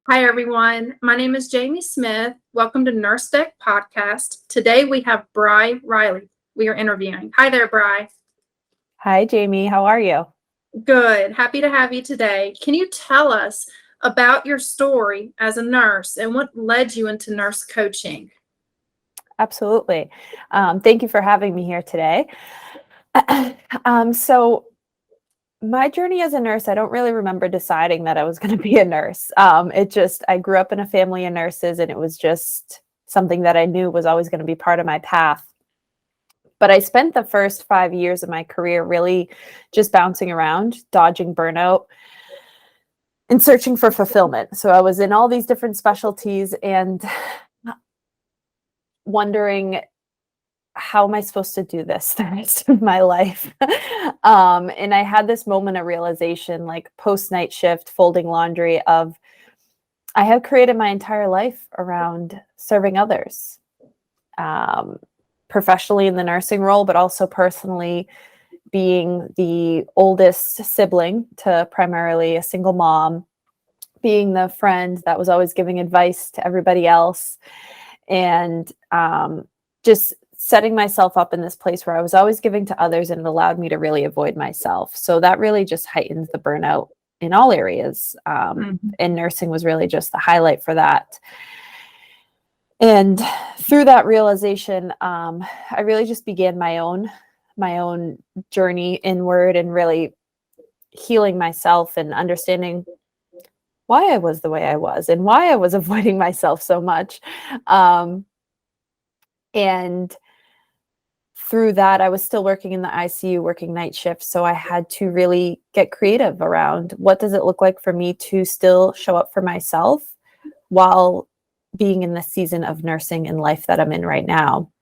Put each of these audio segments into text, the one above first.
Hi, everyone. My name is Jamie Smith. Welcome to Nurse Deck Podcast. Today we have Bryanna Reilly we are interviewing. Hi there, Bri. Hi, Jamie. How are you? Good. Happy to have you today. Can you tell us about your story as a nurse and what led you into nurse coaching? Absolutely. Thank you for having me here today. So my journey as a nurse, I don't really remember deciding that I was going to be a nurse. I grew up in a family of nurses, and it was just something that I knew was always going to be part of my path. But I spent the first 5 years of my career really just bouncing around, dodging burnout, and searching for fulfillment. So I was in all these different specialties and wondering, how am I supposed to do this the rest of my life? And I had this moment of realization, like post night shift, folding laundry, of I have created my entire life around serving others, professionally in the nursing role, but also personally being the oldest sibling to primarily a single mom, being the friend that was always giving advice to everybody else, and just setting myself up in this place where I was always giving to others, and it allowed me to really avoid myself. So that really just heightened the burnout in all areas. And nursing was really just the highlight for that. And through that realization, I really just began my own journey inward and really healing myself and understanding why I was the way I was and why I was avoiding myself so much. And through that, I was still working in the ICU, working night shifts. So I had to really get creative around what does it look like for me to still show up for myself while being in the season of nursing and life that I'm in right now.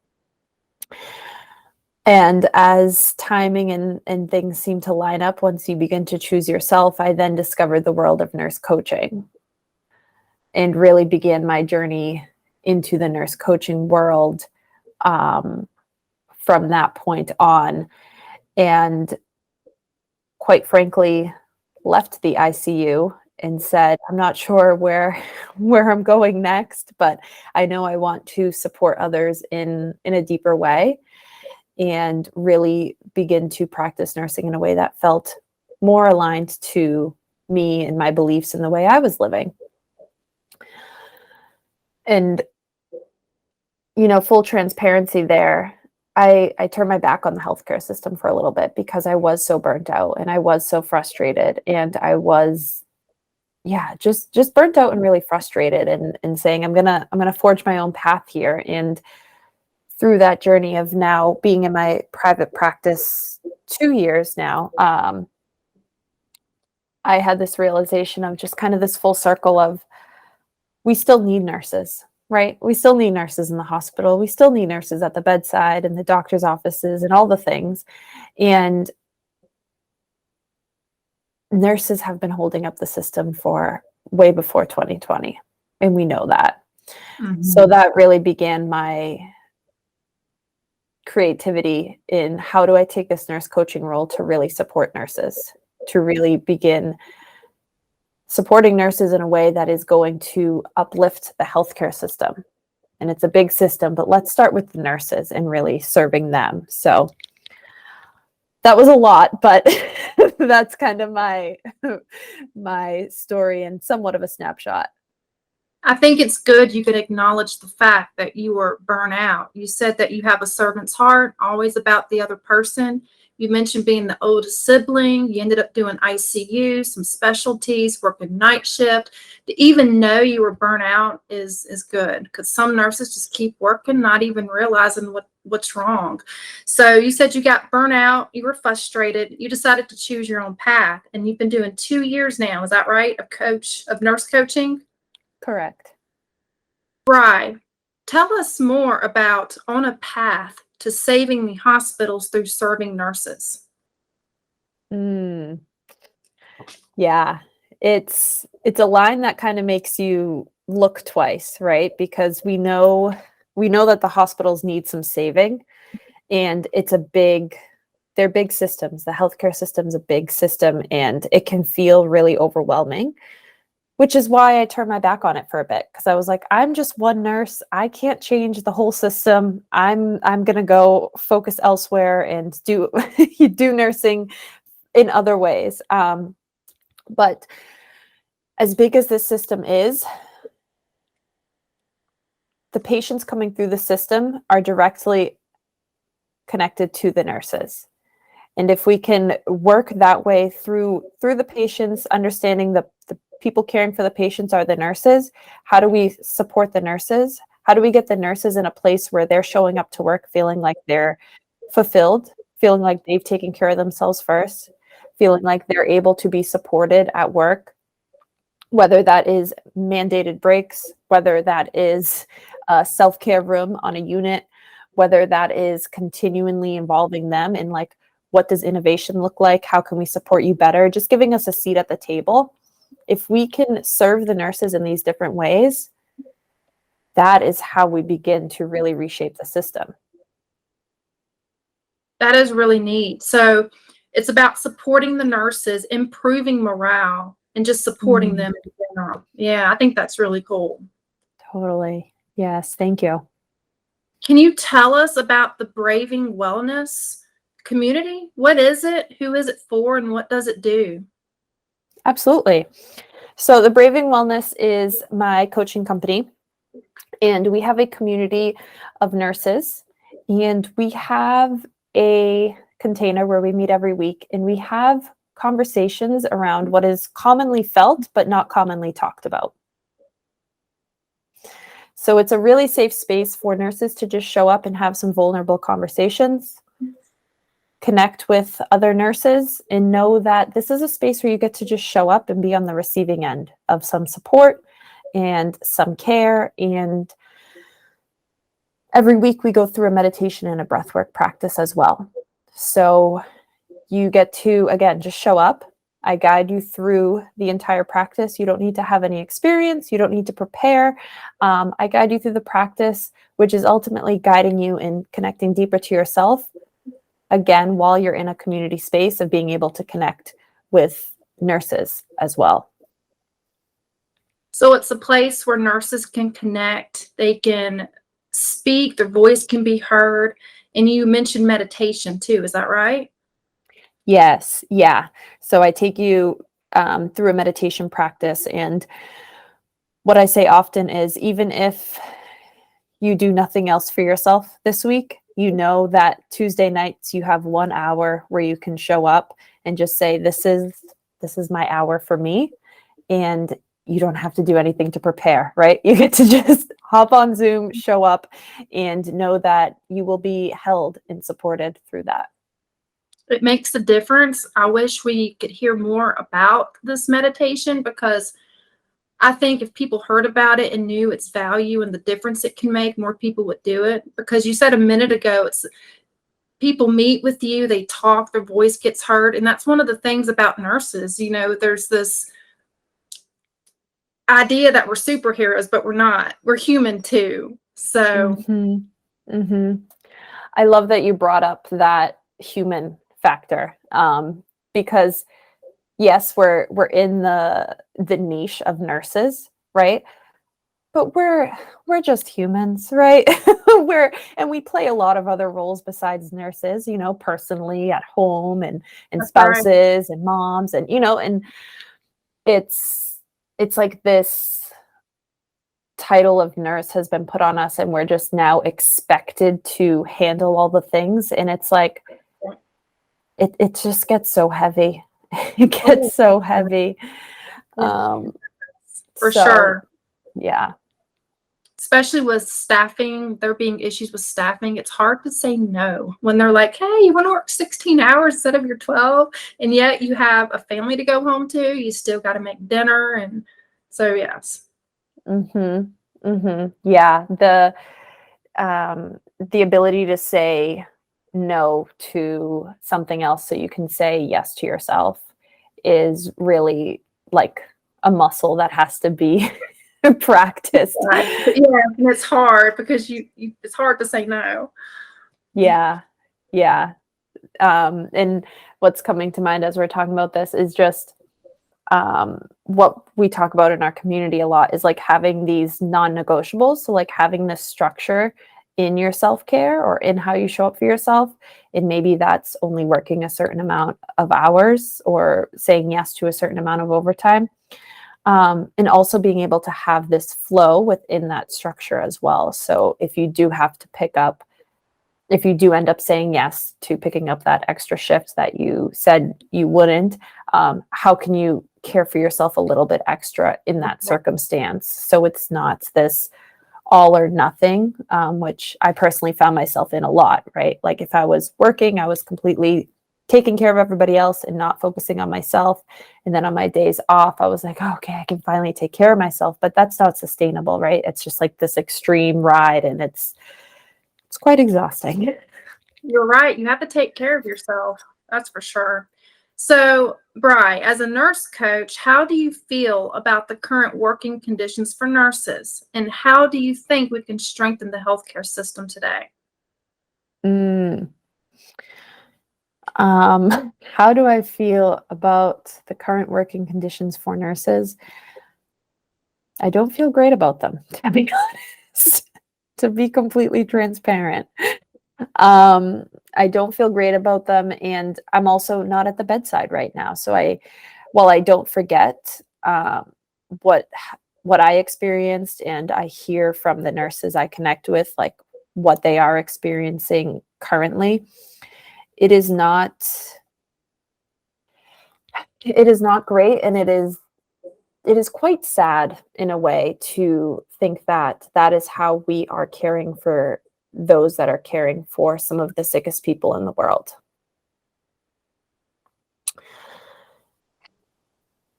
And as timing and things seem to line up, once you begin to choose yourself, I then discovered the world of nurse coaching and really began my journey into the nurse coaching world from that point on. And quite frankly, left the ICU and said, I'm not sure where I'm going next, but I know I want to support others in a deeper way and really begin to practice nursing in a way that felt more aligned to me and my beliefs and the way I was living. And, full transparency there, I turned my back on the healthcare system for a little bit because I was so burnt out and I was so frustrated, and I was, just burnt out and really frustrated, and saying, I'm gonna forge my own path here. And through that journey of now being in my private practice 2 years now, I had this realization of just kind of this full circle of, we still need nurses, right? We still need nurses in the hospital. We still need nurses at the bedside and the doctor's offices and all the things. And nurses have been holding up the system for way before 2020. And we know that. Mm-hmm. So that really began my creativity in how do I take this nurse coaching role to really support nurses, to really begin supporting nurses in a way that is going to uplift the healthcare system. And it's a big system, but let's start with the nurses and really serving them. So that was a lot, but that's kind of my story and somewhat of a snapshot. I think it's good you could acknowledge the fact that you were burnt out. You said that you have a servant's heart, always about the other person. You mentioned being the oldest sibling. You ended up doing ICU, some specialties, working night shift. To even know you were burnt out is good, because some nurses just keep working, not even realizing what's wrong. So you said you got burnt out. You were frustrated. You decided to choose your own path, and you've been doing 2 years now. Is that right? Of nurse coaching? Correct. Bri, tell us more about On a Path to Saving the Hospitals Through Serving Nurses. Yeah, it's a line that kind of makes you look twice, right? Because we know that the hospitals need some saving, and they're big systems. The healthcare system's a big system, and it can feel really overwhelming which is why I turned my back on it for a bit, because I was like, I'm just one nurse. I can't change the whole system. I'm going to go focus elsewhere and do do nursing in other ways. But as big as this system is, the patients coming through the system are directly connected to the nurses. And if we can work that way through the patients, understanding the people caring for the patients are the nurses, how do we support the nurses? How do we get the nurses in a place where they're showing up to work feeling like they're fulfilled, feeling like they've taken care of themselves first, feeling like they're able to be supported at work, whether that is mandated breaks, whether that is a self-care room on a unit, whether that is continually involving them in like, what does innovation look like? How can we support you better? Just giving us a seat at the table. If we can serve the nurses in these different ways, that is how we begin to really reshape the system. That is really neat. So it's about supporting the nurses, improving morale, and just supporting them in general. Yeah, I think that's really cool. Totally. Yes. Thank you. Can you tell us about the Braving Wellness community? What is it? Who is it for? And what does it do? Absolutely. So the Braving Wellness is my coaching company, and we have a community of nurses, and we have a container where we meet every week, and we have conversations around what is commonly felt but not commonly talked about. So it's a really safe space for nurses to just show up and have some vulnerable conversations, connect with other nurses, and know that this is a space where you get to just show up and be on the receiving end of some support and some care. And every week we go through a meditation and a breathwork practice as well. So you get to, again, just show up. I guide you through the entire practice. You don't need to have any experience. You don't need to prepare. I guide you through the practice, which is ultimately guiding you in connecting deeper to yourself. Again, while you're in a community space of being able to connect with nurses as well. So it's a place where nurses can connect, they can speak, their voice can be heard. And you mentioned meditation too, is that right? Yes. Yeah. So I take you through a meditation practice. And what I say often is, even if you do nothing else for yourself this week, you know that Tuesday nights you have 1 hour where you can show up and just say, this is my hour for me. And you don't have to do anything to prepare, right? You get to just hop on Zoom, show up, and know that you will be held and supported through that. It makes a difference. I wish we could hear more about this meditation, because I think if people heard about it and knew its value and the difference it can make, more people would do it. Because you said a minute ago, it's people meet with you, they talk, their voice gets heard. And that's one of the things about nurses. You know, there's this idea that we're superheroes, but we're not. We're human too. So I love that you brought up that human factor, because yes, we're in the niche of nurses, right? But we're just humans, right? We play a lot of other roles besides nurses, you know, personally at home and spouses, right, and moms, and, you know, and it's like this title of nurse has been put on us, and we're just now expected to handle all the things. And it's like, it just gets so heavy. It gets so heavy. For sure. Yeah. Especially with staffing, there being issues with staffing, it's hard to say no when they're like, hey, you want to work 16 hours instead of your 12, and yet you have a family to go home to. You still got to make dinner. And so, yes. Yeah. The ability to say no to something else so you can say yes to yourself is really like a muscle that has to be practiced. Right. Yeah, and it's hard because it's hard to say no. Yeah. And what's coming to mind as we're talking about this is just what we talk about in our community a lot is like having these non-negotiables. So like having this structure in your self-care or in how you show up for yourself. And maybe that's only working a certain amount of hours or saying yes to a certain amount of overtime. And also being able to have this flow within that structure as well. So if you do have to if you do end up saying yes to picking up that extra shift that you said you wouldn't, how can you care for yourself a little bit extra in that circumstance? So it's not this all or nothing, which I personally found myself in a lot, right? Like if I was working, I was completely taking care of everybody else and not focusing on myself. And then on my days off, I was like, oh, okay, I can finally take care of myself. But that's not sustainable, right? It's just like this extreme ride, and it's quite exhausting. You're right. You have to take care of yourself. That's for sure. So, Bri, as a nurse coach, how do you feel about the current working conditions for nurses? And how do you think we can strengthen the healthcare system today? How do I feel about the current working conditions for nurses? I don't feel great about them, to be honest, to be completely transparent. I don't feel great about them, and I'm also not at the bedside right now. So while I don't forget what I experienced, and I hear from the nurses I connect with, like what they are experiencing currently, it is not great, and it is quite sad in a way to think that that is how we are caring for those that are caring for some of the sickest people in the world.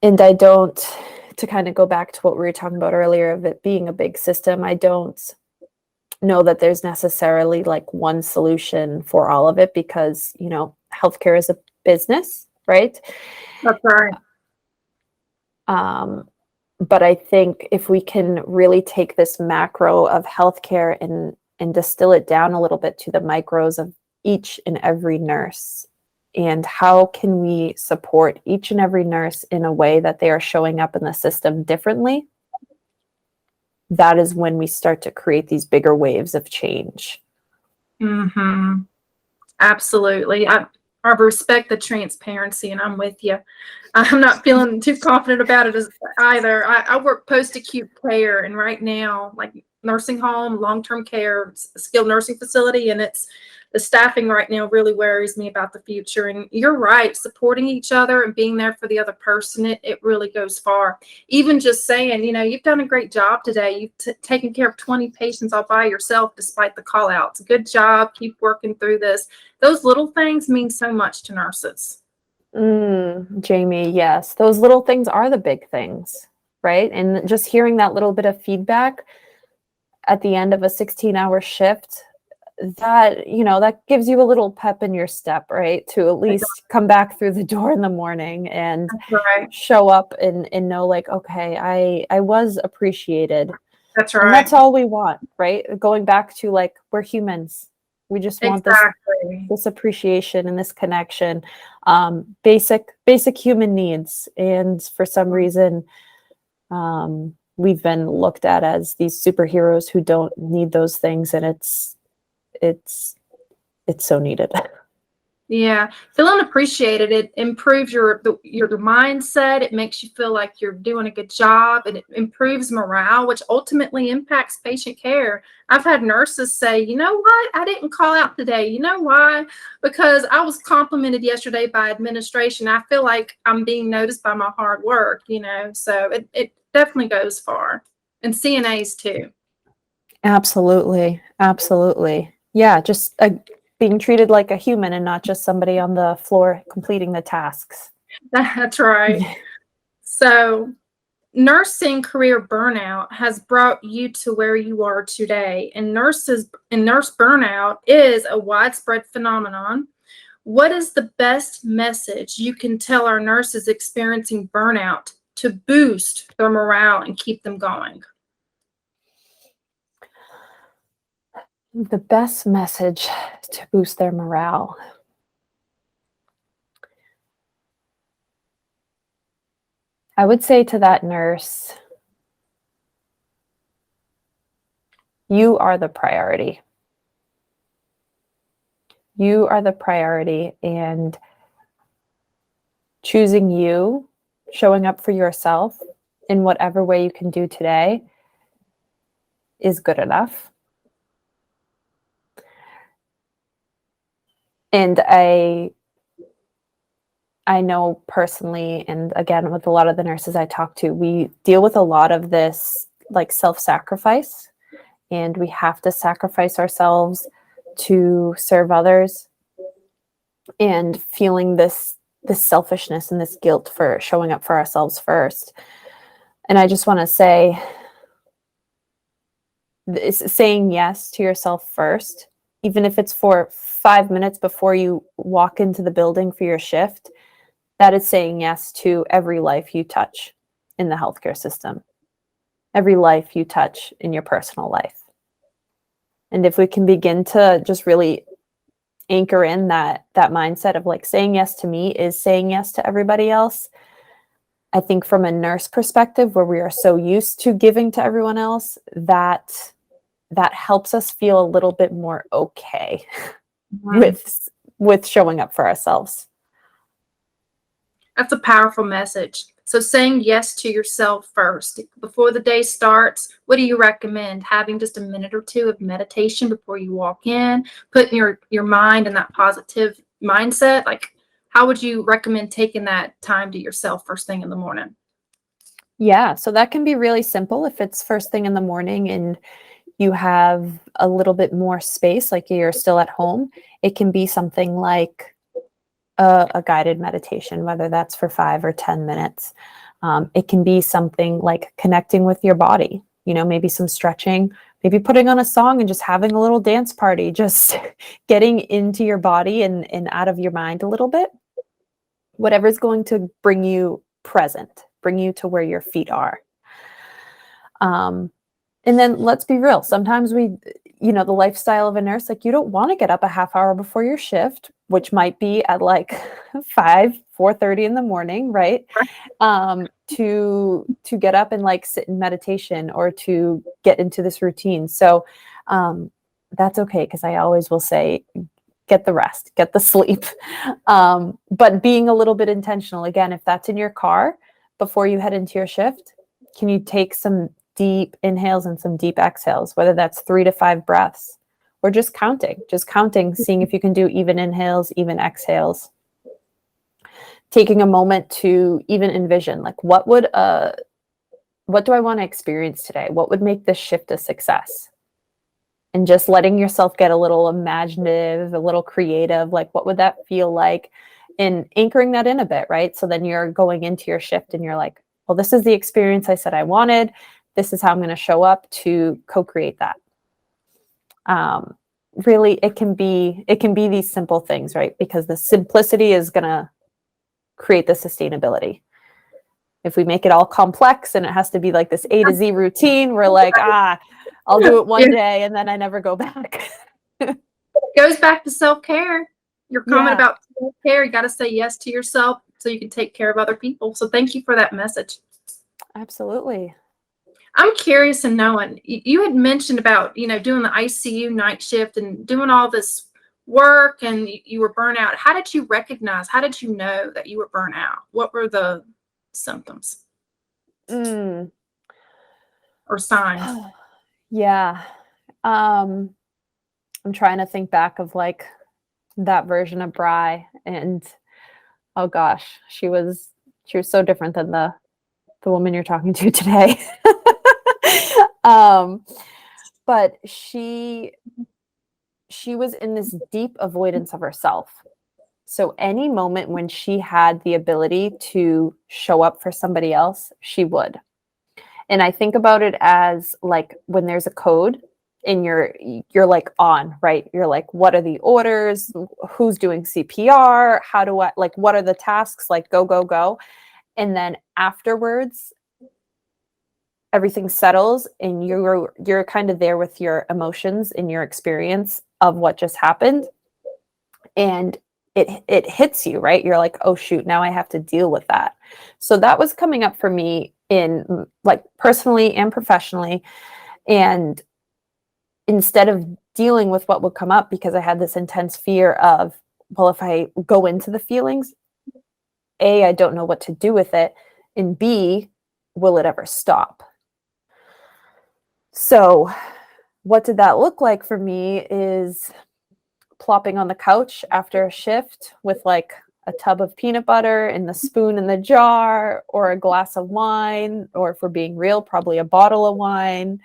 And to kind of go back to what we were talking about earlier of it being a big system, I don't know that there's necessarily like one solution for all of it, because, healthcare is a business, right? That's right. But I think if we can really take this macro of healthcare and distill it down a little bit to the micros of each and every nurse, and how can we support each and every nurse in a way that they are showing up in the system differently, that is when we start to create these bigger waves of change. Mm-hmm. Absolutely. I respect the transparency, and I'm with you. I'm not feeling too confident about it either. I work post-acute care, and right now, like nursing home, long-term care, skilled nursing facility, and the staffing right now really worries me about the future. And you're right, supporting each other and being there for the other person, it really goes far. Even just saying, you've done a great job today. You've taken care of 20 patients all by yourself despite the call outs. Good job. Keep working through this. Those little things mean so much to nurses. Jamie, yes, those little things are the big things, right? And just hearing that little bit of feedback at the end of a 16-hour shift, that gives you a little pep in your step, right? To at least come back through the door in the morning and show up and know like, okay, I was appreciated. That's right. And that's all we want, right? Going back to like, we're humans. We just want this appreciation and this connection, basic human needs. And for some reason, we've been looked at as these superheroes who don't need those things, and it's so needed. Yeah, feeling appreciated, it improves your mindset. It makes you feel like you're doing a good job, and it improves morale, which ultimately impacts patient care. I've had nurses say, you know what, I didn't call out today. You know why? Because I was complimented yesterday by administration. I feel like I'm being noticed by my hard work, so it definitely goes far. And CNAs too. Absolutely. Yeah, just being treated like a human and not just somebody on the floor completing the tasks. That's right. So, nursing career burnout has brought you to where you are today, and nurse burnout is a widespread phenomenon. What is the best message you can tell our nurses experiencing burnout to boost their morale and keep them going? The best message to boost their morale. I would say to that nurse, you are the priority. You are the priority, and choosing you, showing up for yourself in whatever way you can do today is good enough. And I know personally, and again, with a lot of the nurses I talk to, we deal with a lot of this like self-sacrifice, and we have to sacrifice ourselves to serve others, and feeling this selfishness and this guilt for showing up for ourselves first. And I just want to say, saying yes to yourself first, even if it's for 5 minutes before you walk into the building for your shift, that is saying yes to every life you touch in the healthcare system, every life you touch in your personal life. And if we can begin to just really anchor in that mindset of like, saying yes to me is saying yes to everybody else. I think from a nurse perspective, where we are so used to giving to everyone else, that helps us feel a little bit more okay with showing up for ourselves. That's a powerful message. So saying yes to yourself first. Before the day starts, what do you recommend? Having just a minute or two of meditation before you walk in, putting your mind in that positive mindset? Like, how would you recommend taking that time to yourself first thing in the morning? Yeah, so that can be really simple if it's first thing in the morning and you have a little bit more space, like you're still at home. It can be something like a guided meditation, whether that's for 5 or 10 minutes. It can be something like connecting with your body, maybe some stretching, maybe putting on a song and just having a little dance party, just getting into your body and out of your mind a little bit. Whatever's going to bring you present, bring you to where your feet are. And then let's be real. Sometimes the lifestyle of a nurse, like you don't want to get up a half hour before your shift, which might be at like 4:30 in the morning, right? To get up and like sit in meditation or to get into this routine. So that's okay, because I always will say, get the rest, get the sleep. But being a little bit intentional, again, if that's in your car before you head into your shift, can you take some deep inhales and some deep exhales, whether that's 3 to 5 breaths, or just counting, seeing if you can do even inhales, even exhales. Taking a moment to even envision, like, what do I want to experience today? What would make this shift a success? And just letting yourself get a little imaginative, a little creative, like what would that feel like? And anchoring that in a bit, right? So then you're going into your shift and you're like, well, this is the experience I said I wanted. This is how I'm going to show up to co-create that. Really, it can be these simple things, right? Because the simplicity is going to create the sustainability. If we make it all complex and it has to be like this A to Z routine, we're like, I'll do it one day and then I never go back. It goes back to self-care. Your comment Yeah. about self-care, you got to say yes to yourself so you can take care of other people. So thank you for that message. Absolutely. I'm curious in knowing, you had mentioned about, doing the ICU night shift and doing all this work, and you were burnt out. How did you know that you were burnt out? What were the symptoms or signs? Yeah. I'm trying to think back of like that version of Bri, and oh gosh, she was so different than the woman you're talking to today. But she was in this deep avoidance of herself. So any moment when she had the ability to show up for somebody else, she would. And I think about it as like when there's a code and you're like on, right? You're like, what are the orders? Who's doing CPR? How do I, like, what are the tasks? Like, go, go, go. And then afterwards, everything settles and you're kind of there with your emotions and your experience of what just happened. And it hits you, right? You're like, oh shoot, now I have to deal with that. So that was coming up for me in like personally and professionally. And instead of dealing with what would come up, because I had this intense fear of, well, if I go into the feelings, A, I don't know what to do with it, and B, will it ever stop? So what did that look like for me is plopping on the couch after a shift with like a tub of peanut butter and the spoon in the jar, or a glass of wine, or if we're being real, probably a bottle of wine.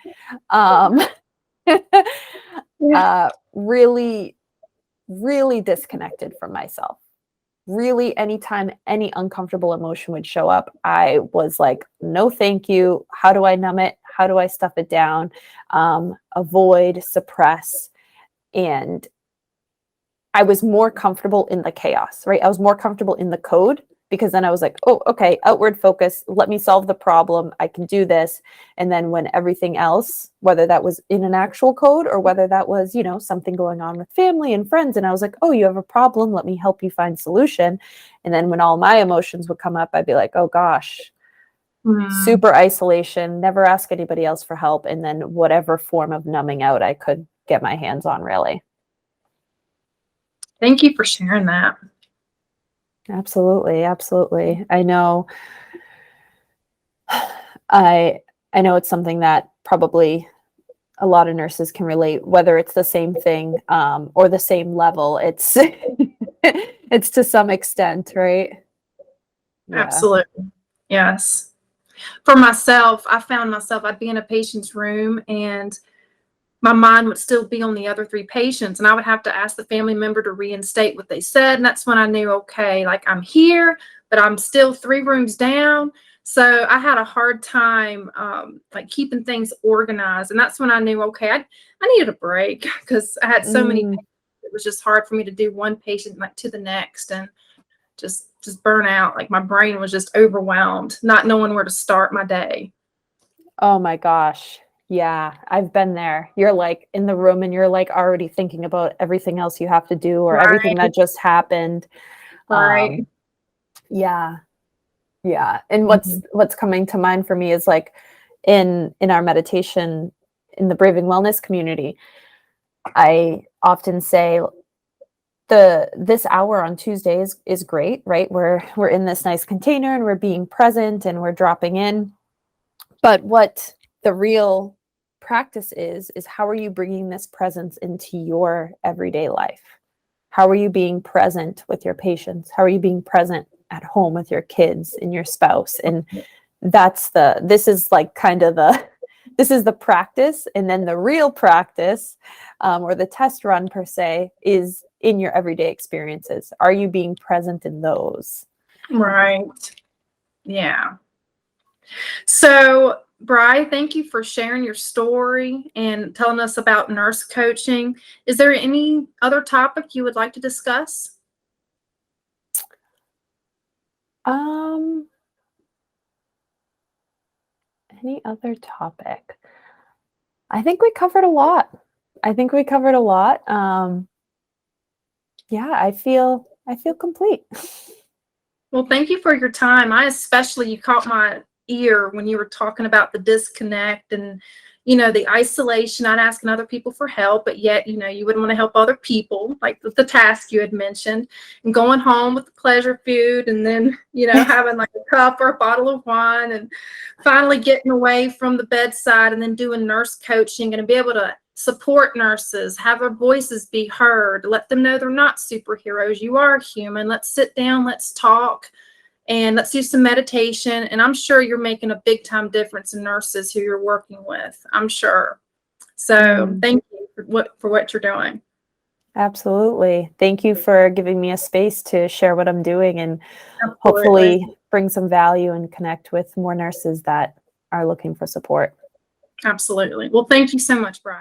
Really, really disconnected from myself. Really, anytime any uncomfortable emotion would show up, I was like, no, thank you. How do I numb it? How do I stuff it down? Avoid, suppress. And I was more comfortable in the chaos, right? I was more comfortable in the code, because then I was like, oh, okay, outward focus. Let me solve the problem. I can do this. And then when everything else, whether that was in an actual code or whether that was, you know, something going on with family and friends, and I was like, oh, you have a problem. Let me help you find solution. And then when all my emotions would come up, I'd be like, oh gosh, super isolation, never ask anybody else for help. And then whatever form of numbing out I could get my hands on, really. Thank you for sharing that. Absolutely. Absolutely. I know it's something that probably a lot of nurses can relate, whether it's the same thing or the same level. It's it's to some extent, right? Yeah. Absolutely. Yes. For myself, I found myself, I'd be in a patient's room and my mind would still be on the other 3 patients, and I would have to ask the family member to reinstate what they said. And that's when I knew, okay, like I'm here, but I'm still 3 rooms down. So I had a hard time like keeping things organized. And that's when I knew, okay, I needed a break, because I had so many patients. It was just hard for me to do one patient like to the next, and just burn out. Like my brain was just overwhelmed, not knowing where to start my day. Oh my gosh. Yeah, I've been there. You're like in the room and you're like already thinking about everything else you have to do, or everything that just happened. Right. Yeah. Yeah. And what's coming to mind for me is like in our meditation in the Braving Wellness community, I often say this hour on Tuesdays is great, right? We're in this nice container and we're being present and we're dropping in. But what the real practice is how are you bringing this presence into your everyday life? How are you being present with your patients? How are you being present at home with your kids and your spouse? And this is the practice. And then the real practice, or the test run per se, is in your everyday experiences. Are you being present in those? Right. Yeah. So, Bri, thank you for sharing your story and telling us about nurse coaching. Is there any other topic you would like to discuss? Any other topic? I think we covered a lot. Yeah, I feel complete. Well, thank you for your time. You caught my ear when you were talking about the disconnect and, the isolation, not asking other people for help, but yet, you wouldn't want to help other people, like the task you had mentioned, and going home with the pleasure food and then, having like a cup or a bottle of wine, and finally getting away from the bedside and then doing nurse coaching and be able to support nurses, have their voices be heard, let them know they're not superheroes. You are human. Let's sit down, let's talk, and let's do some meditation. And I'm sure you're making a big time difference in nurses who you're working with. I'm sure. So thank you for what you're doing. Absolutely. Thank you for giving me a space to share what I'm doing and Absolutely. hopefully bring some value and connect with more nurses that are looking for support. Absolutely. Well, thank you so much, Bri.